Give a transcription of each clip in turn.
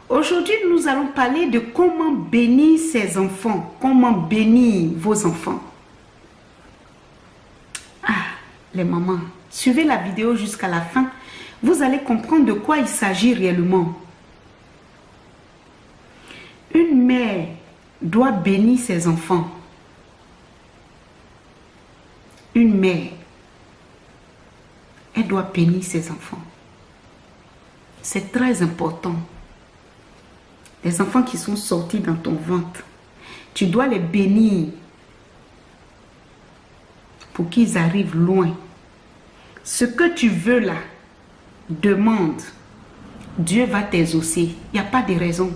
Aujourd'hui, nous allons parler de comment bénir ses enfants, comment bénir vos enfants. Ah, les mamans, suivez la vidéo jusqu'à la fin. Vous allez comprendre de quoi il s'agit réellement. Une mère doit bénir ses enfants. Une mère, elle doit bénir ses enfants. C'est très important. Les enfants qui sont sortis dans ton ventre, tu dois les bénir pour qu'ils arrivent loin. Ce que tu veux là, demande. Dieu va t'exaucer. Il n'y a pas de raison.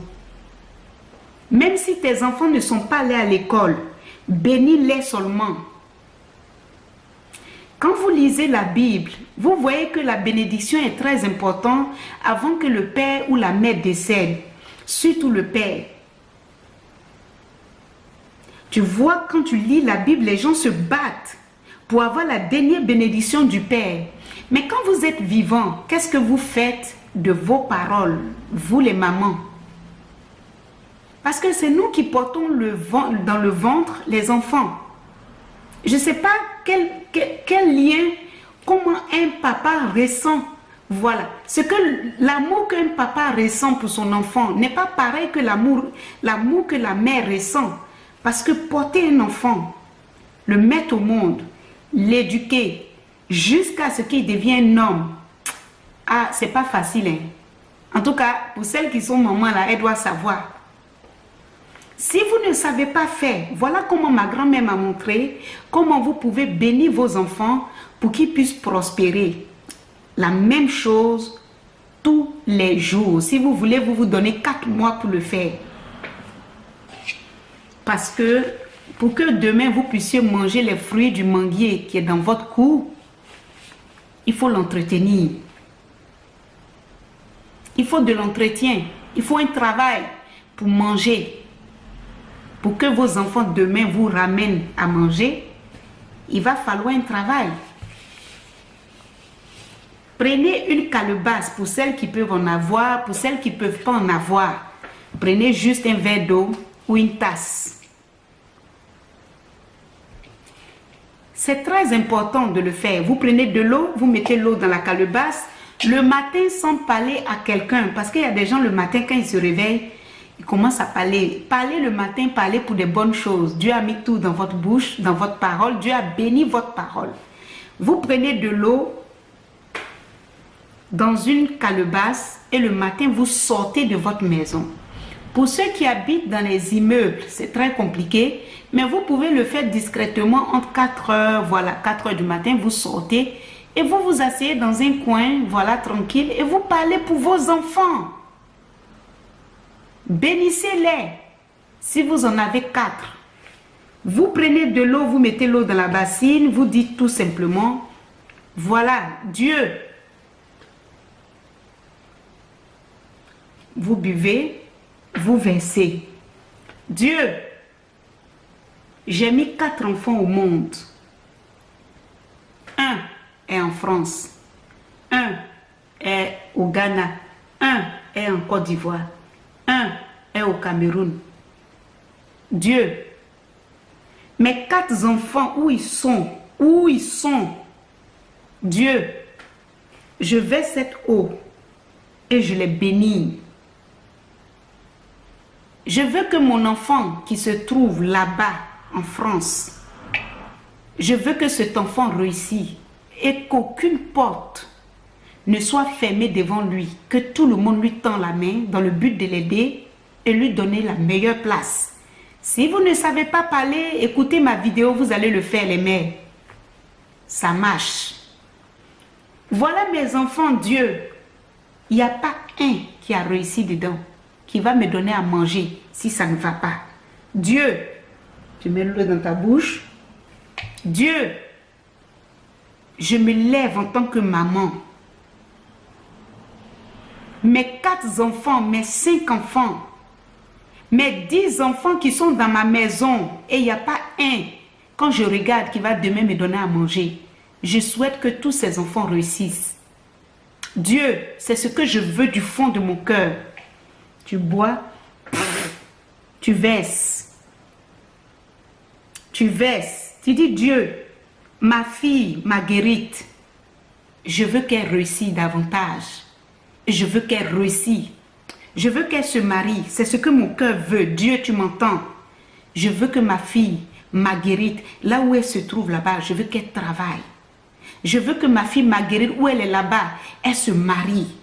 Même si tes enfants ne sont pas allés à l'école, bénis-les seulement. Quand vous lisez la Bible, vous voyez que la bénédiction est très importante avant que le père ou la mère décède. Surtout le père. Tu vois, quand tu lis la Bible, les gens se battent pour avoir la dernière bénédiction du père. Mais quand vous êtes vivant, qu'est-ce que vous faites de vos paroles, vous les mamans? Parce que c'est nous qui portons dans le ventre les enfants. Je ne sais pas quel lien, comment un papa ressent. Voilà. L'amour qu'un papa ressent pour son enfant n'est pas pareil que l'amour que la mère ressent. Parce que porter un enfant, le mettre au monde, l'éduquer, jusqu'à ce qu'il devienne un homme, ah, c'est pas facile. Hein? En tout cas, pour celles qui sont mamans là, elles doivent savoir. Si vous ne savez pas faire, voilà comment ma grand-mère m'a montré comment vous pouvez bénir vos enfants pour qu'ils puissent prospérer. La même chose tous les jours. Si vous voulez, vous donnez 4 mois pour le faire. Parce que pour que demain vous puissiez manger les fruits du manguier qui est dans votre cour, il faut l'entretenir. Il faut de l'entretien. Il faut un travail pour manger. Pour que vos enfants demain vous ramènent à manger, il va falloir un travail. Prenez une calebasse pour celles qui peuvent en avoir, pour celles qui ne peuvent pas en avoir. Prenez juste un verre d'eau ou une tasse. C'est très important de le faire. Vous prenez de l'eau, vous mettez l'eau dans la calebasse. Le matin sans parler à quelqu'un. Parce qu'il y a des gens le matin quand ils se réveillent, ils commencent à parler. Parlez le matin, parlez pour des bonnes choses. Dieu a mis tout dans votre bouche, dans votre parole. Dieu a béni votre parole. Vous prenez de l'eau dans une calebasse et le matin, vous sortez de votre maison. Pour ceux qui habitent dans les immeubles, c'est très compliqué, mais vous pouvez le faire discrètement entre 4 heures, voilà, 4 heures du matin, vous sortez et vous vous asseyez dans un coin, voilà, tranquille, et vous parlez pour vos enfants. Bénissez-les si vous en avez 4. Vous prenez de l'eau, vous mettez l'eau dans la bassine, vous dites tout simplement, voilà, Dieu. Vous buvez, vous versez. Dieu, j'ai mis 4 enfants au monde. Un est en France, un est au Ghana, un est en Côte d'Ivoire, un est au Cameroun. Dieu, mes 4 enfants, où ils sont? Où ils sont? Dieu, je verse cette eau et je les bénis. Je veux que mon enfant qui se trouve là-bas en France, je veux que cet enfant réussisse et qu'aucune porte ne soit fermée devant lui, que tout le monde lui tend la main dans le but de l'aider et lui donner la meilleure place. Si vous ne savez pas parler, écoutez ma vidéo, vous allez le faire les mères. Ça marche. Voilà mes enfants, Dieu. Il n'y a pas un qui a réussi dedans, qui va me donner à manger si ça ne va pas. Dieu, tu mets l'eau dans ta bouche. Dieu, je me lève en tant que maman. Mes 4 enfants, mes 5 enfants, mes 10 enfants qui sont dans ma maison et il n'y a pas un, quand je regarde, qui va demain me donner à manger. Je souhaite que tous ces enfants réussissent. Dieu, c'est ce que je veux du fond de mon cœur. tu bois, tu verses. Tu verses. Tu dis, Dieu, ma fille Marguerite, je veux qu'elle réussisse davantage. Je veux qu'elle réussisse. Je veux qu'elle se marie. C'est ce que mon cœur veut. Dieu, tu m'entends. Je veux que ma fille Marguerite, là où elle se trouve là-bas, je veux qu'elle travaille. Je veux que ma fille Marguerite, où elle est là-bas, elle se marie.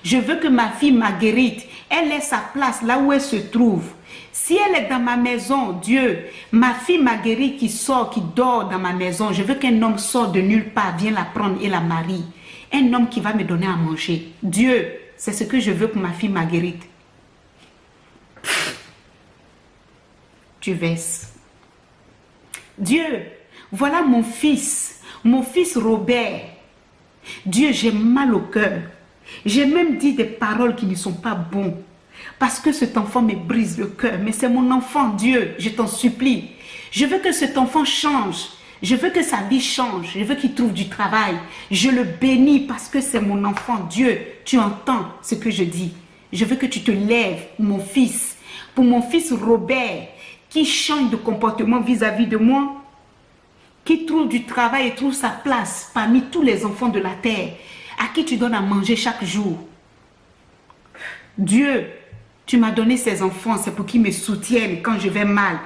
Je veux que ma fille Marguerite, elle ait sa place là où elle se trouve. Si elle est dans ma maison, Dieu, ma fille Marguerite qui sort, qui dort dans ma maison, je veux qu'un homme sorte de nulle part, vienne la prendre et la marie. Un homme qui va me donner à manger. Dieu, c'est ce que je veux pour ma fille Marguerite. Tu verses. Dieu, voilà mon fils Robert. Dieu, j'ai mal au cœur. J'ai même dit des paroles qui ne sont pas bonnes. Parce que cet enfant me brise le cœur. Mais c'est mon enfant, Dieu, je t'en supplie. Je veux que cet enfant change. Je veux que sa vie change. Je veux qu'il trouve du travail. Je le bénis parce que c'est mon enfant. Dieu, tu entends ce que je dis. Je veux que tu te lèves pour mon fils Robert, qui change de comportement vis-à-vis de moi, qui trouve du travail et trouve sa place parmi tous les enfants de la terre, à qui tu donnes à manger chaque jour. Dieu, tu m'as donné ces enfants, c'est pour qu'ils me soutiennent quand je vais mal.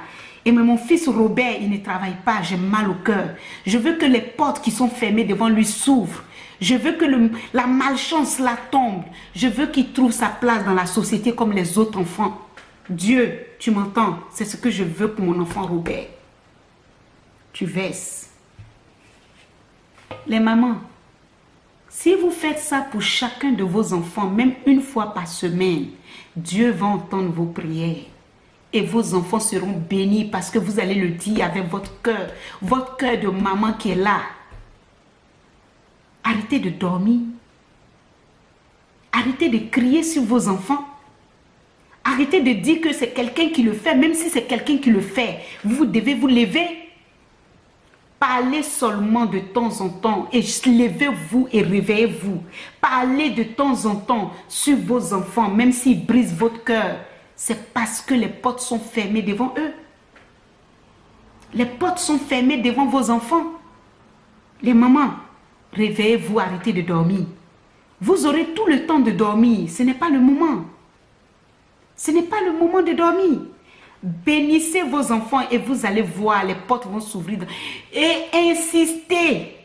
Et mais mon fils Robert, il ne travaille pas, j'ai mal au cœur. Je veux que les portes qui sont fermées devant lui s'ouvrent. Je veux que la malchance la tombe. Je veux qu'il trouve sa place dans la société comme les autres enfants. Dieu, tu m'entends? C'est ce que je veux pour mon enfant Robert. Tu verses. Les mamans, si vous faites ça pour chacun de vos enfants, même une fois par semaine, Dieu va entendre vos prières. Et vos enfants seront bénis parce que vous allez le dire avec votre cœur de maman qui est là. Arrêtez de dormir. Arrêtez de crier sur vos enfants. Arrêtez de dire que c'est quelqu'un qui le fait, même si c'est quelqu'un qui le fait. Vous devez vous lever. Parlez seulement de temps en temps et levez-vous et réveillez-vous. Parlez de temps en temps sur vos enfants, même s'ils brisent votre cœur. C'est parce que les portes sont fermées devant eux. Les portes sont fermées devant vos enfants. Les mamans, réveillez-vous, arrêtez de dormir. Vous aurez tout le temps de dormir. Ce n'est pas le moment. Ce n'est pas le moment de dormir. Bénissez vos enfants et vous allez voir, les portes vont s'ouvrir. Et insistez.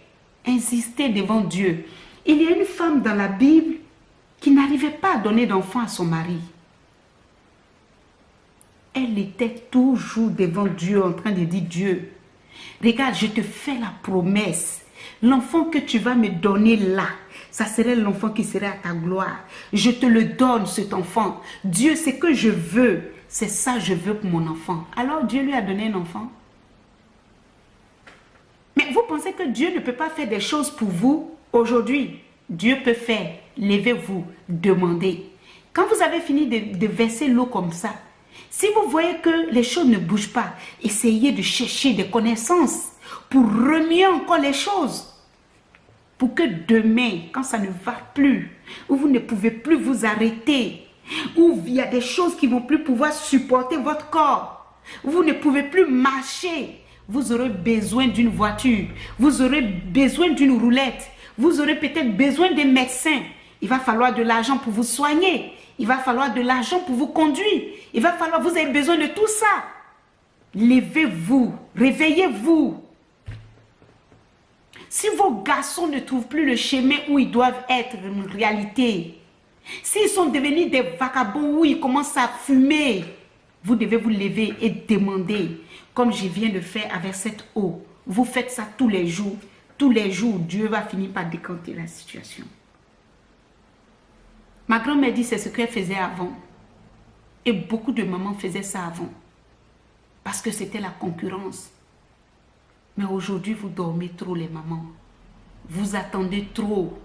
Insistez devant Dieu. Il y a une femme dans la Bible qui n'arrivait pas à donner d'enfant à son mari. Elle était toujours devant Dieu en train de dire, Dieu, regarde, je te fais la promesse. L'enfant que tu vas me donner là, ça serait l'enfant qui serait à ta gloire. Je te le donne, cet enfant. Dieu, c'est que je veux. C'est ça que je veux pour mon enfant. Alors Dieu lui a donné un enfant. Mais vous pensez que Dieu ne peut pas faire des choses pour vous aujourd'hui? Dieu peut faire. Levez-vous, demandez. Quand vous avez fini de verser l'eau comme ça, si vous voyez que les choses ne bougent pas, essayez de chercher des connaissances pour remuer encore les choses. Pour que demain, quand ça ne va plus, ou vous ne pouvez plus vous arrêter, ou il y a des choses qui ne vont plus pouvoir supporter votre corps, vous ne pouvez plus marcher, vous aurez besoin d'une voiture, vous aurez besoin d'une roulette, vous aurez peut-être besoin d'un médecin. Il va falloir de l'argent pour vous soigner, il va falloir de l'argent pour vous conduire, il va falloir, vous avez besoin de tout ça. Levez-vous, réveillez-vous. Si vos garçons ne trouvent plus le chemin où ils doivent être une réalité, s'ils sont devenus des vagabonds où ils commencent à fumer, vous devez vous lever et demander, comme je viens de faire avec cette eau. Vous faites ça tous les jours. Tous les jours, Dieu va finir par décanter la situation. Ma grand-mère dit c'est ce qu'elle faisait avant. Et beaucoup de mamans faisaient ça avant. Parce que c'était la concurrence. Mais aujourd'hui, vous dormez trop les mamans. Vous attendez trop.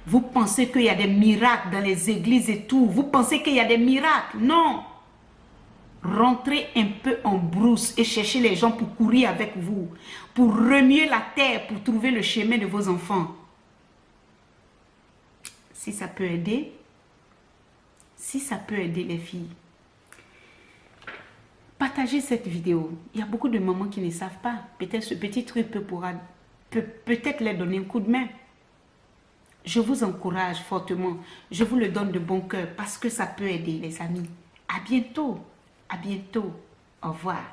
Vous pensez qu'il y a des miracles dans les églises et tout. Vous pensez qu'il y a des miracles. Non. Rentrez un peu en brousse et cherchez les gens pour courir avec vous. Pour remuer la terre, pour trouver le chemin de vos enfants. Si ça peut aider, si ça peut aider les filles, partagez cette vidéo. Il y a beaucoup de mamans qui ne savent pas. Peut-être ce petit truc peut-être les donner un coup de main. Je vous encourage fortement. Je vous le donne de bon cœur parce que ça peut aider les amis. À bientôt. À bientôt. Au revoir.